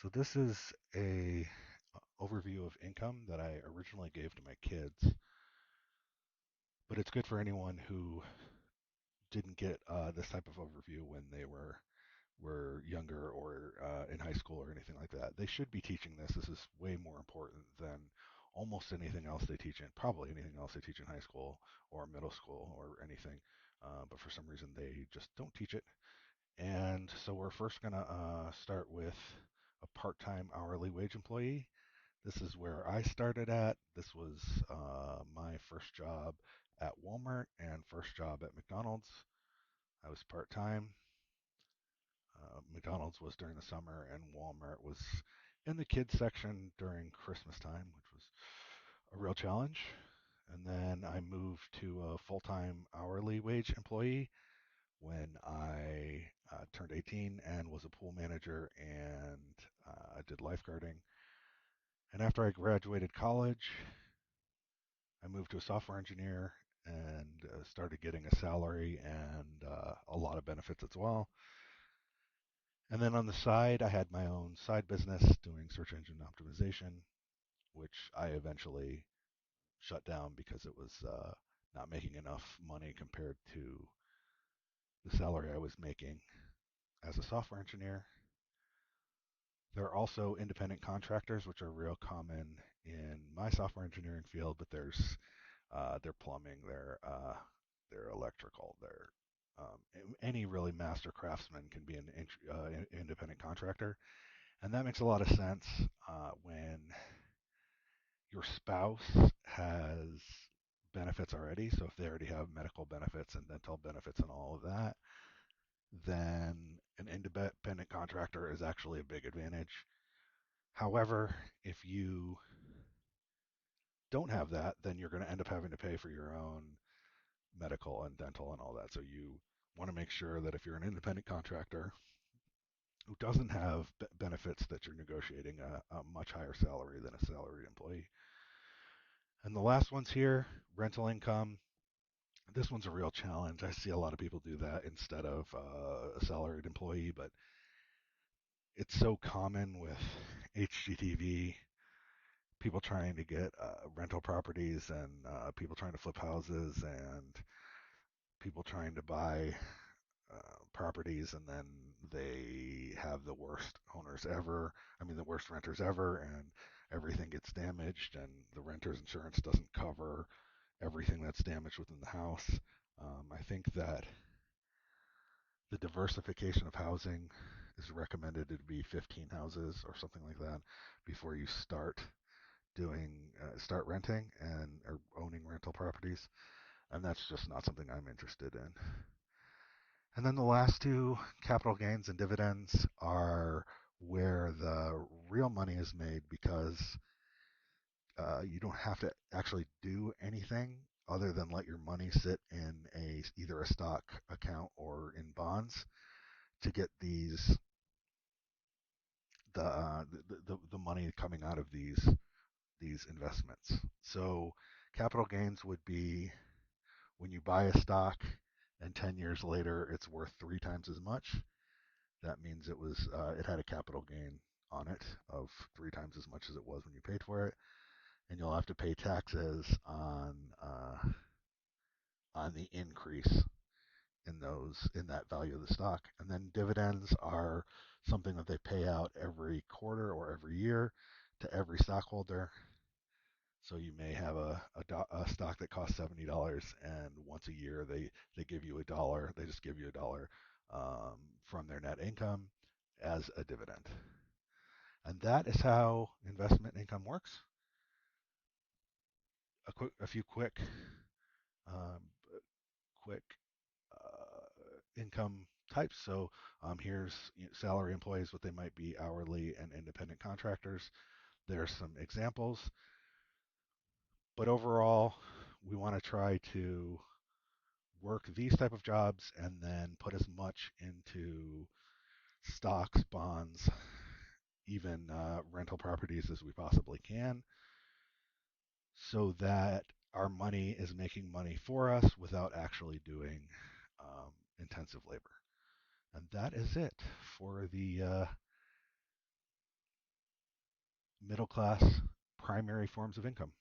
So this is a overview of income that I originally gave to my kids, but it's good for anyone who didn't get this type of overview when they were younger or in high school or anything like that. They should be teaching this. This is way more important than almost anything else they teach in, probably anything else they teach in high school or middle school or anything. But for some reason they just don't teach it. And so we're first going to start with a part-time hourly wage employee. This is where I started at. This was my first job at Walmart and first job at McDonald's. I was part time. McDonald's was during the summer, and Walmart was in the kids section during Christmas time, which was a real challenge. And then I moved to a full time hourly wage employee when I turned 18 and was a pool manager and I did lifeguarding. And after I graduated college, I moved to a software engineer and started getting a salary and a lot of benefits as well. And then on the side, I had my own side business doing search engine optimization, which I eventually shut down because it was not making enough money compared to the salary I was making as a software engineer. There are also independent contractors, which are real common in my software engineering field, but their plumbing, their electrical, their any really master craftsman can be an independent contractor, and that makes a lot of sense when your spouse has benefits already. So if they already have medical benefits and dental benefits and all of that, then an independent contractor is actually a big advantage. However, if you don't have that, then you're going to end up having to pay for your own medical and dental and all that. So you want to make sure that if you're an independent contractor who doesn't have benefits, that you're negotiating a much higher salary than a salaried employee. And the last one's here, rental income. This one's a real challenge. I see a lot of people do that instead of a salaried employee, but it's so common with HGTV, people trying to get rental properties and people trying to flip houses and people trying to buy properties and then they have the worst owners ever. I mean, the worst renters ever, and everything gets damaged, and the renter's insurance doesn't cover everything that's damaged within the house. I think that the diversification of housing is recommended to be 15 houses or something like that before you doing start renting and or owning rental properties, and that's just not something I'm interested in. And then the last two, capital gains and dividends, are where the real money is made because you don't have to actually do anything other than let your money sit in either a stock account or in bonds to get the money coming out of these investments. So capital gains would be when you buy a stock and 10 years later it's worth three times as much. That means it had a capital gain on it of three times as much as it was when you paid for it, and you'll have to pay taxes on the increase in that value of the stock. And then dividends are something that they pay out every quarter or every year to every stockholder. So you may have a stock that costs $70, and once a year they give you a dollar. They just give you a dollar from their net income as a dividend. And that is how investment income works. A few um, quick income types. So here's salary employees, what they might be hourly, and independent contractors. There's some examples, but overall, we want to try to work these type of jobs and then put as much into stocks, bonds, even rental properties as we possibly can, so that our money is making money for us without actually doing intensive labor. And that is it for middle class primary forms of income.